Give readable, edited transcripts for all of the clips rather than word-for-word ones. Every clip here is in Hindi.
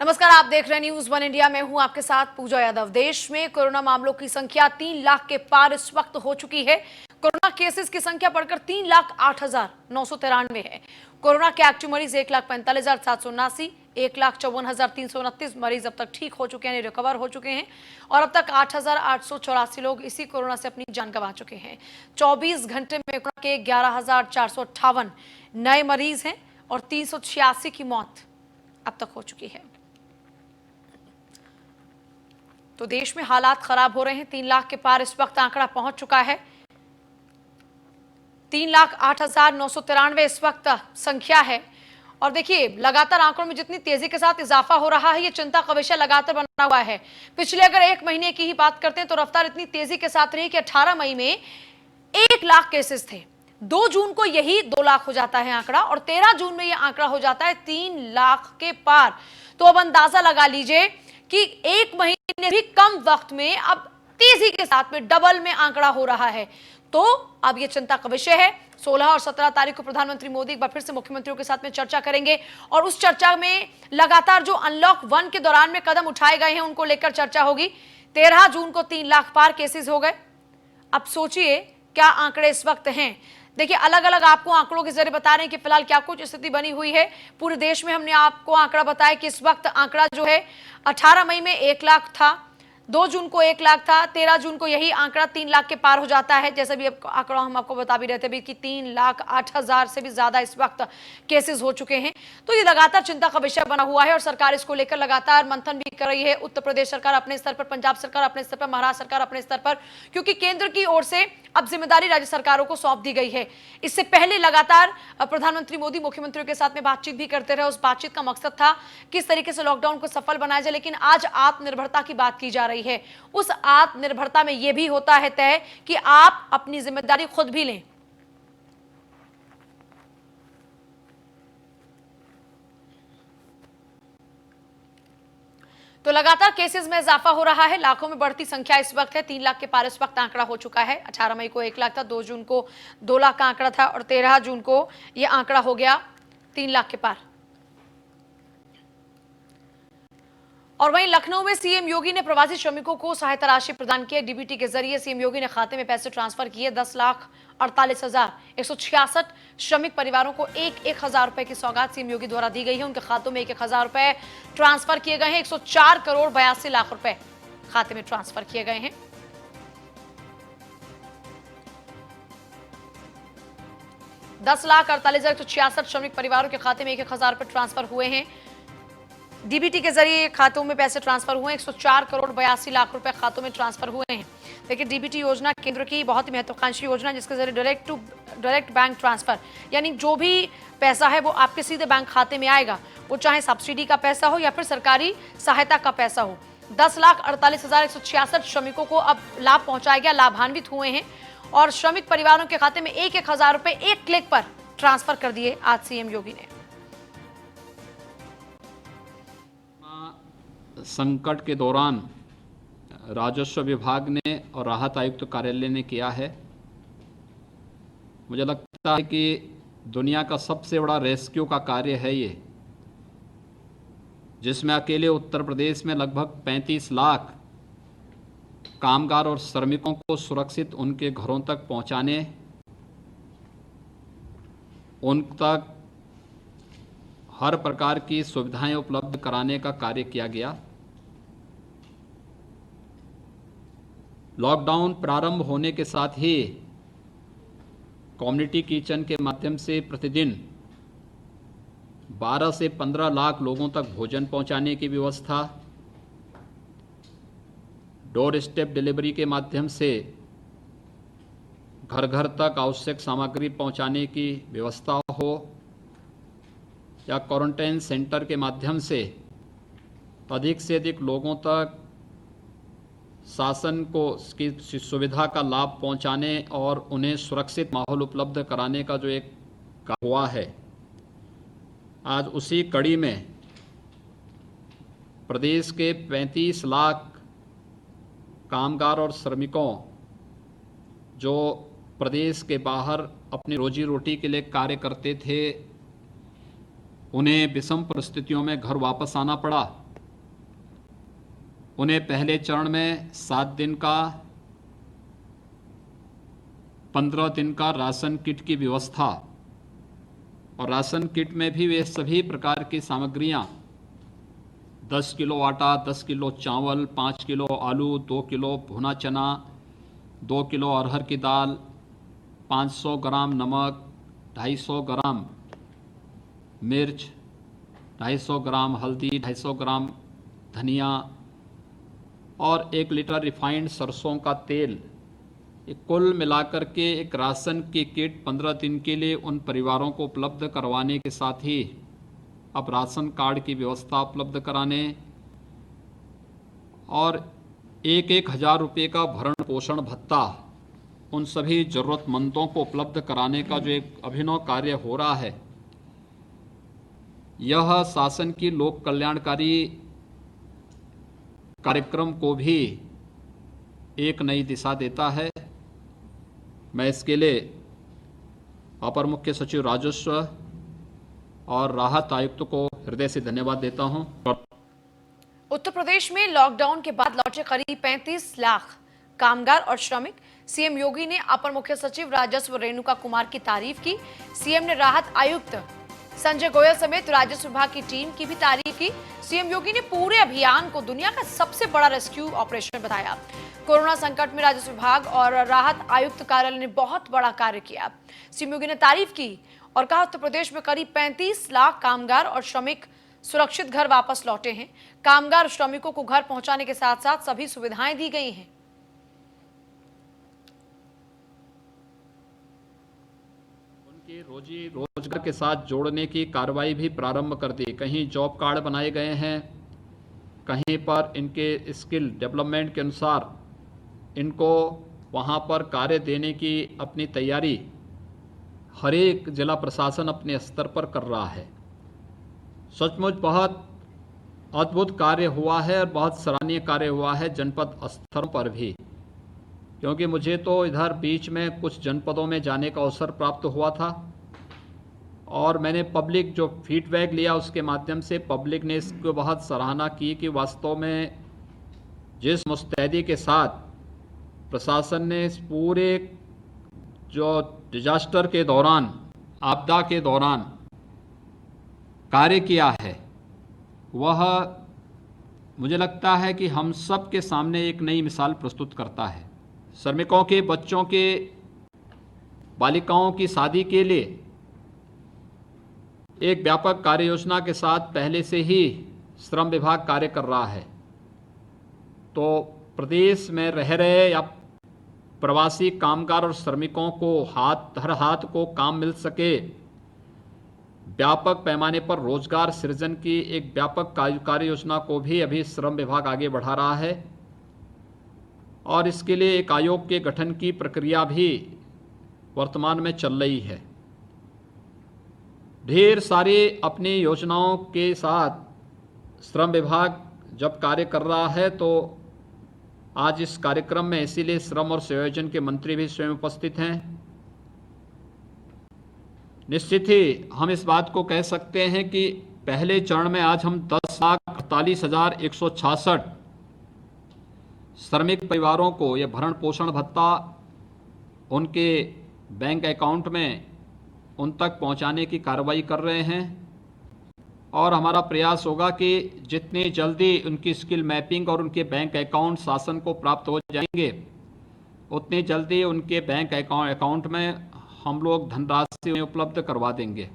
नमस्कार, आप देख रहे हैं न्यूज वन इंडिया। में हूं आपके साथ पूजा यादव। देश में कोरोना मामलों की संख्या 3 लाख के पार इस वक्त हो चुकी है। कोरोना केसेस की संख्या बढ़कर 3,08,993 है। कोरोना के एक्टिव मरीज 1,45,779, 1,54,329 मरीज अब तक ठीक हो चुके हैं, रिकवर हो चुके हैं और अब तक 8,884 लोग इसी कोरोना से अपनी जान गंवा चुके हैं। 24 घंटे में कोरोना के 11,458 नए मरीज हैं और 386 की मौत अब तक हो चुकी है। तो देश में हालात खराब हो रहे हैं। 3 लाख के पार इस वक्त आंकड़ा पहुंच चुका है। 3,08,993 इस वक्त संख्या है। और देखिए, लगातार आंकड़ों में जितनी तेजी के साथ इजाफा हो रहा है, ये चिंता का विषय लगातार बना हुआ है। पिछले अगर 1 महीने की ही बात करते हैं तो रफ्तार इतनी तेजी के साथ रही कि 18 मई में 1 लाख केसेस थे। 2 जून को यही 2 लाख हो जाता है आंकड़ा और 13 जून में यह आंकड़ा हो जाता है 3 लाख के पार। तो अब अंदाजा लगा लीजिए कि 1 महीने भी कम वक्त में अब तेजी के साथ में डबल में आंकड़ा हो रहा है। तो अब यह चिंता का विषय है। 16 और 17 तारीख को प्रधानमंत्री मोदी एक बार फिर से मुख्यमंत्रियों के साथ में चर्चा करेंगे और उस चर्चा में लगातार जो अनलॉक 1 के दौरान में कदम उठाए गए हैं उनको लेकर चर्चा होगी। 13 जून को 3 लाख पार केसेस हो गए। अब सोचिए क्या आंकड़े इस वक्त हैं। देखिए, अलग अलग आपको आंकड़ों के जरिए बता रहे हैं कि फिलहाल क्या कुछ स्थिति बनी हुई है पूरे देश में। हमने आपको आंकड़ा बताया कि इस वक्त आंकड़ा जो है 18 मई में 1 लाख था, 2 जून को 1 लाख था, 13 जून को यही आंकड़ा 3 लाख के पार हो जाता है। जैसे भी आंकड़ा हम आपको बता भी रहे थे भी कि 3,08,000 से भी ज्यादा इस वक्त केसेस हो चुके हैं। तो ये लगातार चिंता का विषय बना हुआ है और सरकार इसको लेकर लगातार मंथन भी कर रही है। उत्तर प्रदेश सरकार अपने स्तर पर, पंजाब सरकार अपने स्तर पर, महाराष्ट्र सरकार अपने स्तर पर, क्योंकि केंद्र की ओर से अब जिम्मेदारी राज्य सरकारों को सौंप दी गई है। इससे पहले लगातार प्रधानमंत्री मोदी मुख्यमंत्रियों के साथ में बातचीत भी करते रहे। उस बातचीत का मकसद था किस तरीके से लॉकडाउन को सफल बनाया जाए। लेकिन आज आत्मनिर्भरता की बात की जा रही है। उस आत्मनिर्भरता में यह भी होता है तय कि आप अपनी जिम्मेदारी खुद भी लें। तो लगातार केसेस में इजाफा हो रहा है। लाखों में बढ़ती संख्या इस वक्त है। 3 लाख के पार इस वक्त आंकड़ा हो चुका है। 18 मई को 1 लाख था, 2 जून को 2 लाख का आंकड़ा था और 13 जून को यह आंकड़ा हो गया 3 लाख के पार। और वहीं लखनऊ में सीएम योगी ने प्रवासी श्रमिकों को सहायता राशि प्रदान की। डीबीटी के जरिए सीएम योगी ने खाते में पैसे ट्रांसफर किए। 10,48,166 श्रमिक परिवारों को 1,000 रुपए की सौगात सीएम योगी द्वारा दी गई है। उनके खातों में 1,000 रुपए ट्रांसफर किए गए हैं। 104 करोड़ 82 लाख रुपए खाते में ट्रांसफर किए गए हैं। $10,48,166 श्रमिक परिवारों के खाते में 1,000 रुपए ट्रांसफर हुए हैं। डीबीटी के जरिए खातों में पैसे ट्रांसफर हुए। 104 करोड़ 82 लाख रुपए खातों में ट्रांसफर हुए हैं। देखिए, डीबीटी योजना केंद्र की बहुत ही महत्वाकांक्षी योजना है जिसके जरिए डायरेक्ट बैंक ट्रांसफर, यानी जो भी पैसा है वो आपके सीधे बैंक खाते में आएगा। वो चाहे सब्सिडी का पैसा हो या फिर सरकारी सहायता का पैसा हो। 10,48,166 श्रमिकों को अब लाभ पहुंचाया गया, लाभान्वित हुए हैं और श्रमिक परिवारों के खाते में 1,000 रुपए 1 क्लिक पर ट्रांसफर कर दिए आज सीएम योगी ने। संकट के दौरान राजस्व विभाग ने और राहत आयुक्त कार्यालय ने किया है। मुझे लगता है कि दुनिया का सबसे बड़ा रेस्क्यू का कार्य है ये, जिसमें अकेले उत्तर प्रदेश में लगभग 35 लाख कामगार और श्रमिकों को सुरक्षित उनके घरों तक पहुंचाने, उन तक हर प्रकार की सुविधाएं उपलब्ध कराने का कार्य किया गया। लॉकडाउन प्रारंभ होने के साथ ही कम्युनिटी किचन के माध्यम से प्रतिदिन 12 से 15 लाख लोगों तक भोजन पहुंचाने की व्यवस्था, डोर स्टेप डिलीवरी के माध्यम से घर घर तक आवश्यक सामग्री पहुंचाने की व्यवस्था हो, या क्वारंटाइन सेंटर के माध्यम से अधिक से अधिक लोगों तक शासन को इसकी सुविधा का लाभ पहुंचाने और उन्हें सुरक्षित माहौल उपलब्ध कराने का जो एक हुआ है, आज उसी कड़ी में प्रदेश के 35 लाख कामगार और श्रमिकों जो प्रदेश के बाहर अपनी रोजी रोटी के लिए कार्य करते थे, उन्हें विषम परिस्थितियों में घर वापस आना पड़ा। उन्हें पहले चरण में 7 दिन का 15 दिन का राशन किट की व्यवस्था, और राशन किट में भी वे सभी प्रकार की सामग्रियां 10 किलो आटा, 10 किलो चावल, 5 किलो आलू, 2 किलो भुना चना, 2 किलो अरहर की दाल, 500 ग्राम नमक, 250 ग्राम मिर्च, 250 ग्राम हल्दी, 250 ग्राम धनिया और 1 लीटर रिफाइंड सरसों का तेल, कुल मिलाकर के एक राशन की किट 15 दिन के लिए उन परिवारों को उपलब्ध करवाने के साथ ही अब राशन कार्ड की व्यवस्था उपलब्ध कराने और 1-1 हज़ार रुपये का भरण पोषण भत्ता उन सभी ज़रूरतमंदों को उपलब्ध कराने का जो एक अभिनव कार्य हो रहा है, यह शासन की लोक कल्याणकारी कार्यक्रम को भी एक नई दिशा देता है। मैं इसके लिए अपर मुख्य सचिव राजस्व और राहत आयुक्त को हृदय से धन्यवाद देता हूं। उत्तर प्रदेश में लॉकडाउन के बाद लौटे करीब 35 लाख कामगार और श्रमिक। सीएम योगी ने अपर मुख्य सचिव राजस्व रेणुका कुमार की तारीफ की। सीएम ने राहत आयुक्त संजय गोयल समेत राजस्व विभाग की टीम की भी तारीफ की। सीएम योगी ने पूरे अभियान को दुनिया का सबसे बड़ा रेस्क्यू ऑपरेशन बताया। कोरोना संकट में राजस्व विभाग और राहत आयुक्त कार्यालय ने बहुत बड़ा कार्य किया। सीएम योगी ने तारीफ की और कहा, उत्तर प्रदेश में करीब 35 लाख कामगार और श्रमिक सुरक्षित घर वापस लौटे हैं। कामगार और श्रमिकों को घर पहुंचाने के साथ साथ सभी सुविधाएं दी गई हैं। उनकी रोजी रोजगार के साथ जोड़ने की कार्रवाई भी प्रारंभ कर दी। कहीं जॉब कार्ड बनाए गए हैं, कहीं पर इनके स्किल डेवलपमेंट के अनुसार इनको वहां पर कार्य देने की अपनी तैयारी हर एक जिला प्रशासन अपने स्तर पर कर रहा है। सचमुच बहुत अद्भुत कार्य हुआ है और बहुत सराहनीय कार्य हुआ है जनपद स्तरों पर भी, क्योंकि मुझे तो इधर बीच में कुछ जनपदों में जाने का अवसर प्राप्त हुआ था और मैंने पब्लिक जो फीडबैक लिया उसके माध्यम से पब्लिक ने इसको बहुत सराहना की कि वास्तव में जिस मुस्तैदी के साथ प्रशासन ने इस पूरे जो डिजास्टर के दौरान, आपदा के दौरान कार्य किया है, वह मुझे लगता है कि हम सब के सामने एक नई मिसाल प्रस्तुत करता है। श्रमिकों के बच्चों के बालिकाओं की शादी के लिए एक व्यापक कार्य योजना के साथ पहले से ही श्रम विभाग कार्य कर रहा है। तो प्रदेश में रह रहे या प्रवासी कामगार और श्रमिकों को हर हाथ को काम मिल सके, व्यापक पैमाने पर रोजगार सृजन की एक व्यापक कार्य योजना को भी अभी श्रम विभाग आगे बढ़ा रहा है और इसके लिए एक आयोग के गठन की प्रक्रिया भी वर्तमान में चल रही है। ढेर सारी अपनी योजनाओं के साथ श्रम विभाग जब कार्य कर रहा है तो आज इस कार्यक्रम में इसीलिए श्रम और सेवायोजन के मंत्री भी स्वयं उपस्थित हैं। निश्चित ही हम इस बात को कह सकते हैं कि पहले चरण में आज हम 10,48,166 श्रमिक परिवारों को यह भरण पोषण भत्ता उनके बैंक अकाउंट में उन तक पहुंचाने की कार्रवाई कर रहे हैं और हमारा प्रयास होगा कि जितनी जल्दी उनकी स्किल मैपिंग और उनके बैंक अकाउंट शासन को प्राप्त हो जाएंगे, उतनी जल्दी उनके बैंक अकाउंट में हम लोग धनराशि उपलब्ध करवा देंगे।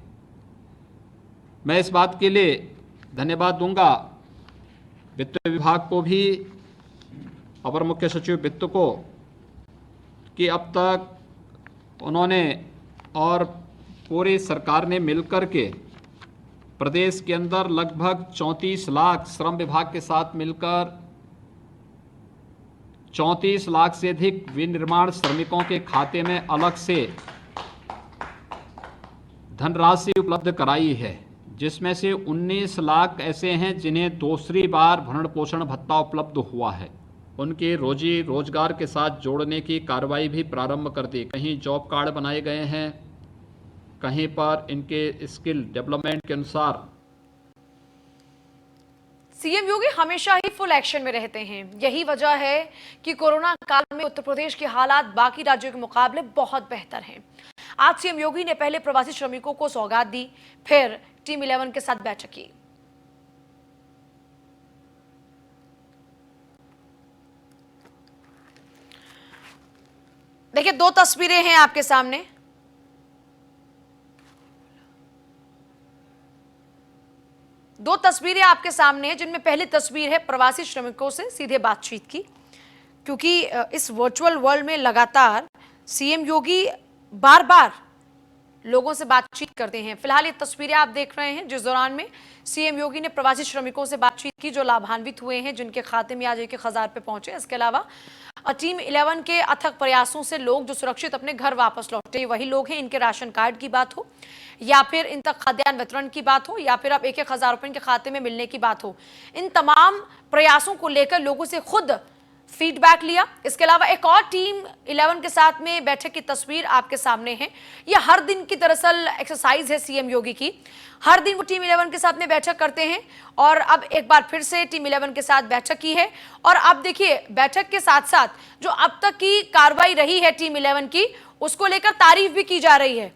मैं इस बात के लिए धन्यवाद दूंगा वित्त विभाग को भी, अपर मुख्य सचिव वित्त को, कि अब तक उन्होंने और पूरी सरकार ने मिलकर के प्रदेश के अंदर लगभग 34 लाख श्रम विभाग के साथ मिलकर 34 लाख से अधिक विनिर्माण श्रमिकों के खाते में अलग से धनराशि उपलब्ध कराई है, जिसमें से 19 लाख ऐसे हैं जिन्हें दूसरी बार भरण पोषण भत्ता उपलब्ध हुआ है। उनके रोजी रोजगार के साथ जोड़ने की कार्रवाई भी प्रारंभ कर दी। कहीं जॉब कार्ड बनाए गए हैं, कहीं पर इनके स्किल डेवलपमेंट के अनुसार सीएम योगी हमेशा ही फुल एक्शन में रहते हैं। यही वजह है कि कोरोना काल में उत्तर प्रदेश के हालात बाकी राज्यों के मुकाबले बहुत बेहतर हैं। आज सीएम योगी ने पहले प्रवासी श्रमिकों को सौगात दी, फिर टीम 11 के साथ बैठक की। देखिए, दो तस्वीरें हैं आपके सामने। दो तस्वीरें आपके सामने हैं, जिनमें पहली तस्वीर है प्रवासी श्रमिकों से सीधे बातचीत की, क्योंकि इस वर्चुअल वर्ल्ड में लगातार सीएम योगी बार बार लोगों से बातचीत करते हैं। फिलहाल ये तस्वीरें आप देख रहे हैं, जिस दौरान में सीएम योगी ने प्रवासी श्रमिकों से बातचीत की जो लाभान्वित हुए हैं, जिनके खाते में आज 1,000 रुपए पहुंचे। इसके अलावा टीम 11 के अथक प्रयासों से लोग जो सुरक्षित अपने घर वापस लौटे, वही लोग हैं। इनके राशन कार्ड की बात हो या फिर इन तक खाद्यान्न वितरण की बात हो या फिर अब 1,000 रुपए इनके खाते में मिलने की बात हो, इन तमाम प्रयासों को लेकर लोगों से खुद फीडबैक लिया। इसके अलावा एक और टीम 11 के साथ में बैठक की तस्वीर आपके सामने है। यह हर दिन की दरअसल एक्सरसाइज है सीएम योगी की। हर दिन वो टीम 11 के साथ में बैठक करते हैं और अब एक बार फिर से टीम 11 के साथ बैठक की है। और अब देखिए, बैठक के साथ साथ जो अब तक की कार्रवाई रही है टीम 11 की, उसको लेकर तारीफ भी की जा रही है।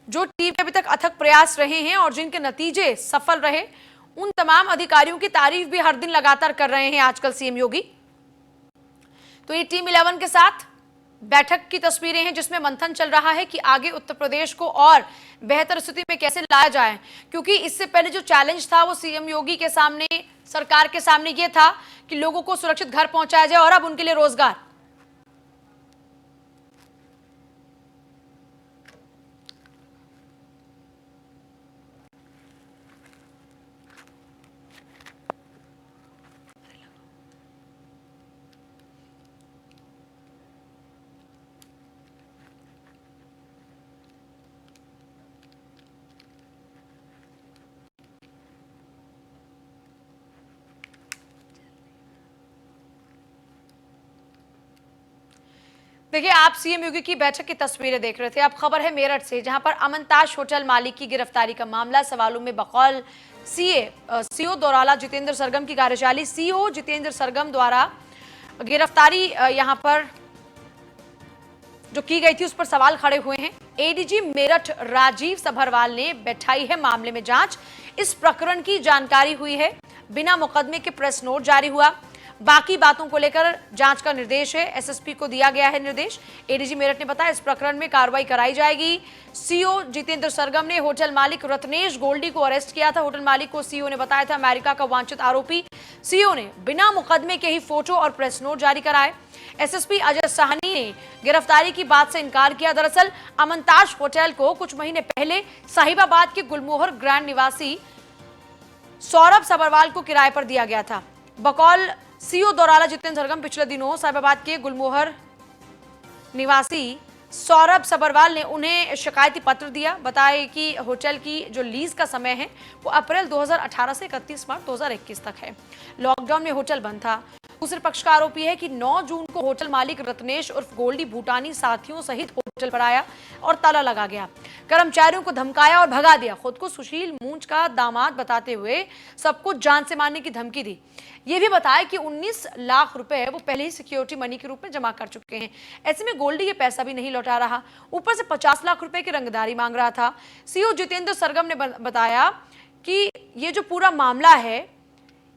जो टीम के अभी तक अथक प्रयास रहे हैं और जिनके नतीजे सफल रहे, उन तमाम अधिकारियों की तारीफ भी हर दिन लगातार कर रहे हैं आजकल सीएम योगी। तो ये टीम 11 के साथ बैठक की तस्वीरें हैं, जिसमें मंथन चल रहा है कि आगे उत्तर प्रदेश को और बेहतर स्थिति में कैसे लाया जाए, क्योंकि इससे पहले जो चैलेंज था वो सीएम योगी के सामने, सरकार के सामने ये था कि लोगों को सुरक्षित घर पहुंचाया जाए और अब उनके लिए रोजगार। देखिए, आप सीएम योगी की बैठक की तस्वीरें देख रहे थे। अब खबर है मेरठ से, जहां पर अमनताज होटल मालिक की गिरफ्तारी का मामला सवालों में बकौल सीओ दौराला जितेंद्र सरगम की कार्यशाली सीओ जितेंद्र सरगम द्वारा गिरफ्तारी यहां पर जो की गई थी, उस पर सवाल खड़े हुए हैं। एडीजी मेरठ राजीव सभरवाल ने बैठाई है मामले में जांच। इस प्रकरण की जानकारी हुई है, बिना मुकदमे के प्रेस नोट जारी हुआ। बाकी बातों को लेकर जांच का निर्देश है, एसएसपी को दिया गया है निर्देश। एडीजी मेरठ ने बताया इस प्रकरण में कार्रवाई कराई जाएगी। सीओ जितेंद्र सरगम ने होटल मालिक रत्नेश गोल्डी को अरेस्ट किया था। होटल मालिक को सीओ ने बताया था अमेरिका का वांछित आरोपी। सीओ ने बिना मुकदमे के ही फोटो और प्रेस नोट जारी कराए। एसएसपी अजय साहनी ने गिरफ्तारी की बात से इनकार किया। दरअसल अमनताज होटल को कुछ महीने पहले साहिबाबाद के गुलमोहर ग्रैंड निवासी सौरभ सभरवाल को किराए पर दिया गया था। बकौल सीओ दौराला जितेंद्र सरगम पिछले दिनों साहिबाबाद के गुलमोहर निवासी सौरभ सभरवाल ने उन्हें शिकायती पत्र दिया। बताया कि होटल की जो लीज का समय है वो अप्रैल 2018 से 31 मार्च 2021 तक है। लॉकडाउन में होटल बंद था। दूसरे पक्ष का आरोपी है कि 9 जून को होटल मालिक रत्नेश उर्फ गोल्डी भूटानी साथियों सहित होटल पर आया और ताला लगा गया। कर्मचारियों को धमकाया और भगा दिया। खुद को सुशील मूंछ का दामाद बताते हुए सबको जान से मारने की धमकी दी। ये भी बताया कि 19 लाख रुपए वो पहले ही सिक्योरिटी मनी के रूप में जमा कर चुके हैं। ऐसे में गोल्डी ये पैसा भी नहीं लौटा रहा, ऊपर से 50 लाख रुपए की रंगदारी मांग रहा था। सीओ जितेंद्र सरगम ने बताया कि ये जो पूरा मामला है,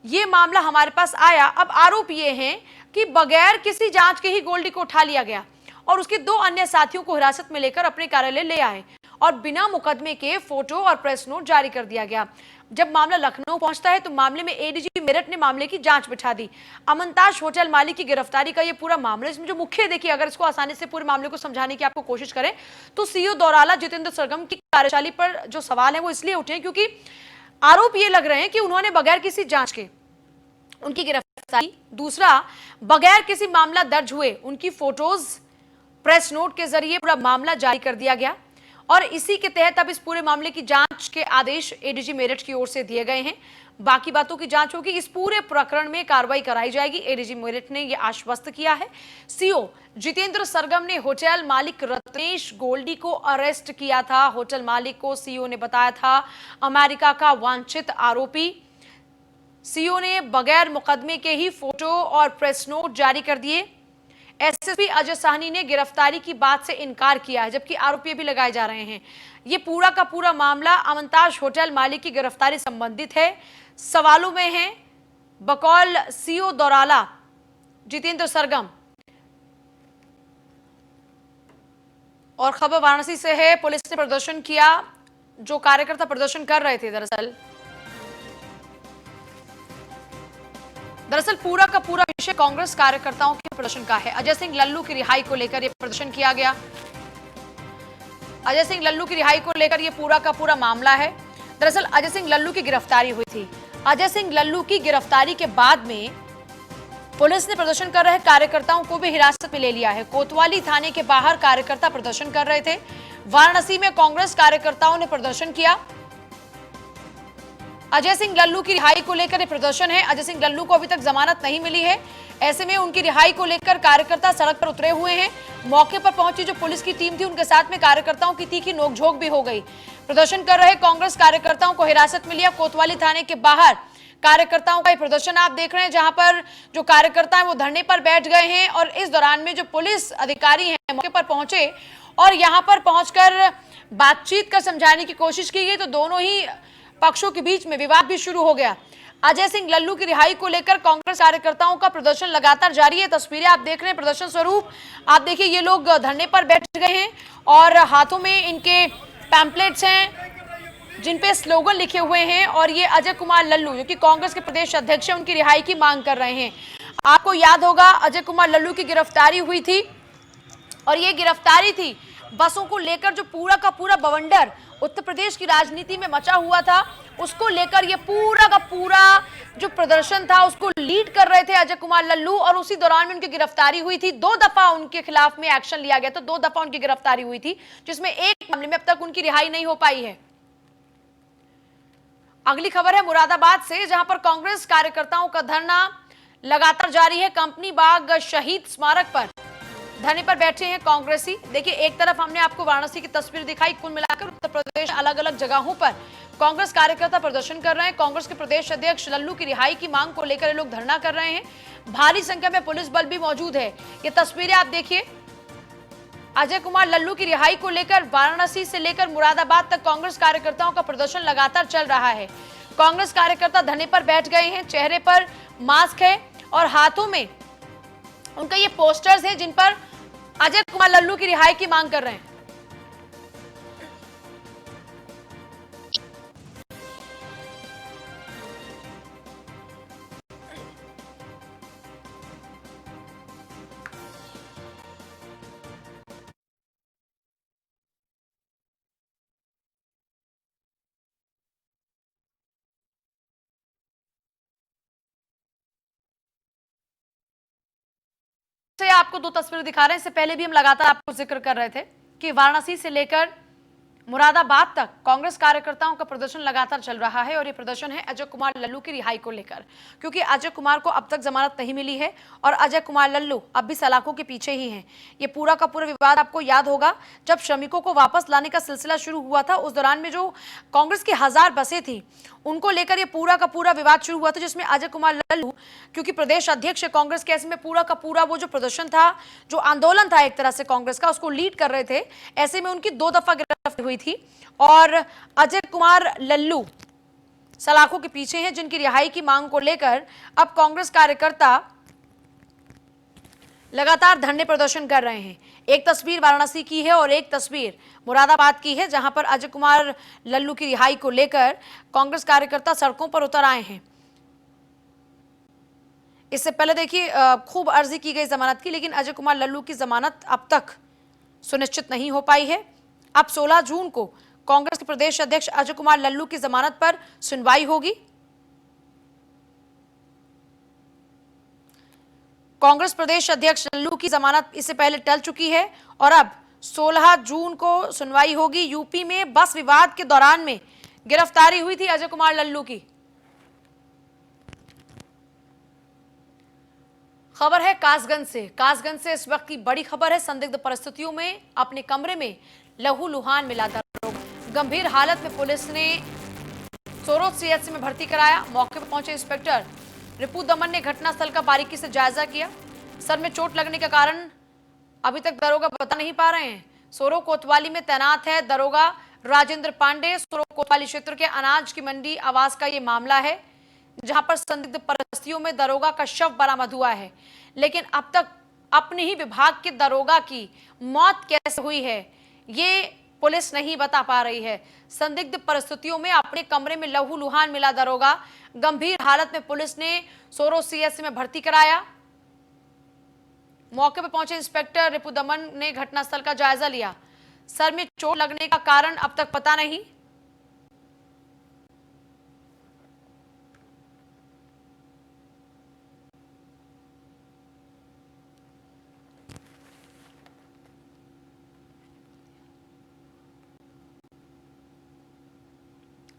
ये मामला हमारे पास आया। अब आरोप ये हैं कि बगैर किसी जांच के ही गोल्डी को उठा लिया गया और उसके 2 अन्य साथियों को हिरासत में लेकर अपने कार्यालय ले आए और बिना मुकदमे के फोटो और प्रेस नोट जारी कर दिया गया। जब मामला लखनऊ पहुंचता है तो मामले में एडीजी मेरठ ने मामले की जांच बिठा दी। अमनताज होटल मालिक की गिरफ्तारी का ये पूरा मामला, इसमें जो मुख्य देखिए, अगर इसको आसानी से पूरे मामले को समझाने की आपको कोशिश करें तो सीओ दौराला जितेंद्र सरगम की कार्यशाली पर जो सवाल है वो इसलिए उठे क्योंकि आरोप ये लग रहे हैं कि उन्होंने बगैर किसी जांच के उनकी गिरफ्तारी, दूसरा बगैर किसी मामला दर्ज हुए उनकी फोटोज प्रेस नोट के जरिए पूरा मामला जारी कर दिया गया और इसी के तहत अब इस पूरे मामले की जांच के आदेश एडीजी मेरठ की ओर से दिए गए हैं। बाकी बातों की जांच होगी, इस पूरे प्रकरण में कार्रवाई कराई जाएगी। एडीजी मेरठ ने यह आश्वस्त किया है। सीओ जितेंद्र सरगम ने होटल मालिक रत्नेश गोल्डी को अरेस्ट किया था। होटल मालिक को सीओ ने बताया था अमेरिका का वांछित आरोपी। सीओ ने बगैर मुकदमे के ही फोटो और प्रेस नोट जारी कर दिए। एसएसपी अजय साहनी ने गिरफ्तारी की बात से इनकार किया है, जबकि आरोपी भी लगाए जा रहे हैं। ये पूरा का पूरा मामला अमनताज होटल मालिक की गिरफ्तारी संबंधित है। सवालों में है बकौल सीओ दौराला जितेंद्र सरगम। और खबर वाराणसी से है, पुलिस ने प्रदर्शन किया, जो कार्यकर्ता प्रदर्शन कर रहे थे। दरअसल पूरा का पूरा विषय कांग्रेस कार्यकर्ताओं के प्रदर्शन का है। अजय सिंह लल्लू की रिहाई को लेकर यह प्रदर्शन किया गया। अजय सिंह लल्लू की रिहाई को लेकर यह पूरा का पूरा मामला है। दरअसल अजय सिंह लल्लू की गिरफ्तारी हुई थी। अजय सिंह लल्लू की गिरफ्तारी के बाद में पुलिस ने प्रदर्शन कर रहे कार्यकर्ताओं को भी हिरासत में ले लिया है। कोतवाली थाने के बाहर कार्यकर्ता प्रदर्शन कर रहे थे। वाराणसी में कांग्रेस कार्यकर्ताओं ने प्रदर्शन किया। अजय सिंह लल्लू की रिहाई को लेकर यह प्रदर्शन है। अजय सिंह लल्लू को अभी तक जमानत नहीं मिली है। ऐसे में उनकी रिहाई को लेकर कार्यकर्ता सड़क पर उतरे हुए हैं। मौके पर पहुंची जो पुलिस की टीम थी, उनके साथ में कार्यकर्ताओं की तीखी नोकझोंक भी हो गई। प्रदर्शन कर रहे कांग्रेस कार्यकर्ताओं को हिरासत में लिया। कोतवाली थाने के बाहर कार्यकर्ताओं का प्रदर्शन आप देख रहे हैं, जहां पर जो कार्यकर्ता हैं वो धरने पर बैठ गए हैं। और इस दौरान में जो पुलिस अधिकारी हैं मौके पर पहुंचे और यहां पर पहुंचकर बातचीत कर समझाने की कोशिश की गई, तो दोनों ही पक्षों के बीच में विवाद भी शुरू हो गया। अजय सिंह लल्लू की रिहाई को लेकर कांग्रेस कार्यकर्ताओं का प्रदर्शन लगातार जारी है। तस्वीरें आप देख रहे हैं प्रदर्शन स्वरूप। आप देखिए ये लोग धरने पर बैठ गए हैं और हाथों में इनके पैम्पलेट्स हैं जिन पे स्लोगन लिखे हुए हैं। और ये अजय कुमार लल्लू जो कि कांग्रेस के प्रदेश अध्यक्ष हैं, उनकी रिहाई की मांग कर रहे हैं। आपको याद होगा अजय कुमार लल्लू की गिरफ्तारी हुई थी और ये गिरफ्तारी थी बसों को लेकर, जो पूरा का पूरा बवंडर उत्तर प्रदेश की राजनीति में मचा हुआ था, उसको लेकर ये पूरा का पूरा जो प्रदर्शन था उसको लीड कर रहे थे अजय कुमार लल्लू। और उसी दौरान में उनकी गिरफ्तारी हुई थी। 2 दफा उनके खिलाफ में एक्शन लिया गया था। 2 दफा उनकी गिरफ्तारी हुई थी, जिसमें एक मामले में अब तक उनकी रिहाई नहीं हो पाई है। अगली खबर है मुरादाबाद से, जहां पर कांग्रेस कार्यकर्ताओं का धरना लगातार जारी है। कंपनी बाग शहीद स्मारक पर धरने पर बैठे हैं कांग्रेसी। देखिए एक तरफ हमने आपको वाराणसी की तस्वीर दिखाई, कुल मिलाकर उत्तर प्रदेश अलग अलग जगहों पर कांग्रेस कार्यकर्ता प्रदर्शन कर रहे हैं। कांग्रेस के प्रदेश अध्यक्ष लल्लू की रिहाई की मांग को लेकर ये लोग धरना कर रहे हैं। भारी संख्या में पुलिस बल भी मौजूद है। ये तस्वीरें आप देखिए, अजय कुमार लल्लू की रिहाई को लेकर वाराणसी से लेकर मुरादाबाद तक कांग्रेस कार्यकर्ताओं का प्रदर्शन लगातार चल रहा है। कांग्रेस कार्यकर्ता धरने पर बैठ गए हैं, चेहरे पर मास्क है और हाथों में उनका ये पोस्टर्स हैं जिन पर अजय कुमार लल्लू की रिहाई की मांग कर रहे हैं। से आपको 2 तस्वीरें दिखा रहे हैं। इससे पहले भी हम लगातार आपको जिक्र कर रहे थे कि वाराणसी से लेकर मुरादाबाद तक कांग्रेस कार्यकर्ताओं का प्रदर्शन लगातार चल रहा है। और ये प्रदर्शन है अजय कुमार लल्लू की रिहाई को लेकर, क्योंकि अजय कुमार को अब तक जमानत नहीं मिली है और अजय कुमार लल्लू अब भी सलाखों के पीछे ही हैं। ये पूरा का पूरा विवाद आपको याद होगा, जब श्रमिकों को वापस लाने का सिलसिला शुरू हुआ था, उस दौरान में जो कांग्रेस की 1000 बसें थी उनको लेकर ये पूरा का पूरा विवाद शुरू हुआ था, जिसमें अजय कुमार लल्लू क्योंकि प्रदेश अध्यक्ष है कांग्रेस के, ऐसे में पूरा का पूरा वो जो प्रदर्शन था, जो आंदोलन था एक तरह से कांग्रेस का, उसको लीड कर रहे थे। ऐसे में उनकी 2 दफा गिरफ्तारी हुई थी और अजय कुमार लल्लू सलाखों के पीछे हैं, जिनकी रिहाई की मांग को लेकर अब कांग्रेस कार्यकर्ता लगातार धरने प्रदर्शन कर रहे हैं। एक तस्वीर वाराणसी की है और एक तस्वीर मुरादाबाद की है, जहां पर अजय कुमार लल्लू की रिहाई को लेकर कांग्रेस कार्यकर्ता सड़कों पर उतर आए हैं। इससे पहले देखिए खूब अर्जी की गई जमानत की, लेकिन अजय कुमार लल्लू की जमानत अब तक सुनिश्चित नहीं हो पाई है। अब 16 जून को कांग्रेस के प्रदेश अध्यक्ष अजय कुमार लल्लू की जमानत पर सुनवाई होगी। कांग्रेस प्रदेश अध्यक्ष लल्लू की जमानत इससे पहले टल चुकी है और अब 16 जून को सुनवाई होगी। यूपी में बस विवाद के दौरान में गिरफ्तारी हुई थी अजय कुमार लल्लू की। खबर है कासगंज से। कासगंज से इस वक्त की बड़ी खबर है। संदिग्ध परिस्थितियों में अपने कमरे में लहूलुहान मिला दरोगा। गंभीर हालत में पुलिस ने सोरोज सीएचसी में भर्ती कराया। मौके पर पहुंचे इंस्पेक्टर रिपू दमन ने घटनास्थल का बारीकी से जायजा किया। सर में चोट लगने के कारण अभी तक दरोगा बता नहीं पा रहे हैं। सोरो कोतवाली में तैनात है दरोगा राजेंद्र पांडे। सोरो कोतवाली क्षेत्र के अनाज की मंडी आवास का ये मामला है, जहां पर संदिग्ध परिस्थितियों में दरोगा का शव बरामद हुआ है। लेकिन अब तक अपने ही विभाग के दरोगा की मौत कैसे हुई है, ये पुलिस नहीं बता पा रही है। संदिग्ध परिस्थितियों में अपने कमरे में लहूलुहान मिला दरोगा। गंभीर हालत में पुलिस ने सोरो सीएचसी में भर्ती कराया। मौके पर पहुंचे इंस्पेक्टर रिपू दमन ने घटनास्थल का जायजा लिया। सर में चोट लगने का कारण अब तक पता नहीं।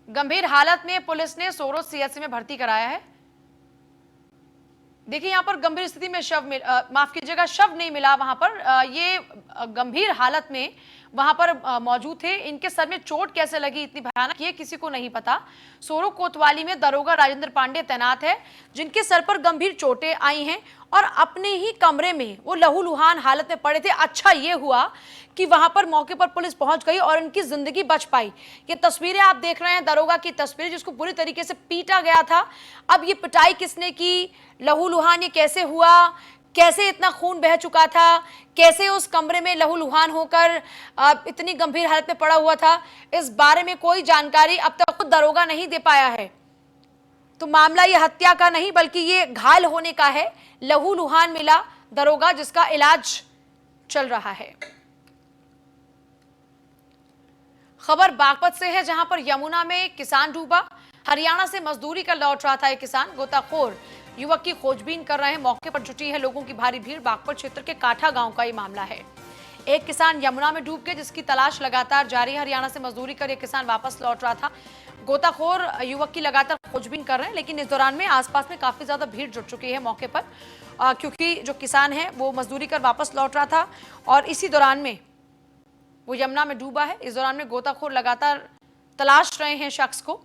गंभीर हालत में पुलिस ने सोरो सीएचसी में भर्ती कराया है। देखिए यहां पर गंभीर स्थिति में माफ कीजिएगा, शव नहीं मिला वहां पर। ये गंभीर हालत में वहां पर मौजूद थे। इनके सर में चोट कैसे लगी इतनी भयानक, ये किसी को नहीं पता। सोरो कोतवाली में दरोगा राजेंद्र पांडे तैनात है, जिनके सर पर गंभीर चोटें आई हैं और अपने ही कमरे में वो लहूलुहान हालत में पड़े थे। अच्छा ये हुआ कि वहां पर मौके पर पुलिस पहुंच गई और इनकी जिंदगी बच पाई। ये तस्वीरें आप देख रहे हैं दरोगा की तस्वीरें, जिसको बुरी तरीके से पीटा गया था। अब ये पिटाई किसने की, लहूलुहान ये कैसे हुआ, कैसे इतना खून बह चुका था, कैसे उस कमरे में लहूलुहान होकर इतनी गंभीर हालत में पड़ा हुआ था, इस बारे में कोई जानकारी अब तक खुद दरोगा नहीं दे पाया है। तो मामला ये हत्या का नहीं बल्कि ये घायल होने का है। लहूलुहान मिला दरोगा, जिसका इलाज चल रहा है। खबर बागपत से है, जहां पर यमुना में किसान डूबा। हरियाणा से मजदूरी कर लौट रहा था एक किसान। गोताखोर युवक की खोजबीन कर रहे हैं। मौके पर जुटी है लोगों की भारी भीड़। बागपत क्षेत्र के काठा गांव का ये मामला है। एक किसान यमुना में डूब गया, जिसकी तलाश लगातार जारी है। हरियाणा से मजदूरी कर एक किसान वापस लौट रहा था। गोताखोर युवक की लगातार खोजबीन कर रहे हैं, लेकिन इस दौरान में आसपास में काफी ज्यादा भीड़ जुट चुकी है मौके पर, क्योंकि जो किसान है वो मजदूरी कर वापस लौट रहा था और इसी दौरान में वो यमुना में डूबा है। इस दौरान में गोताखोर लगातार तलाश रहे हैं शख्स को।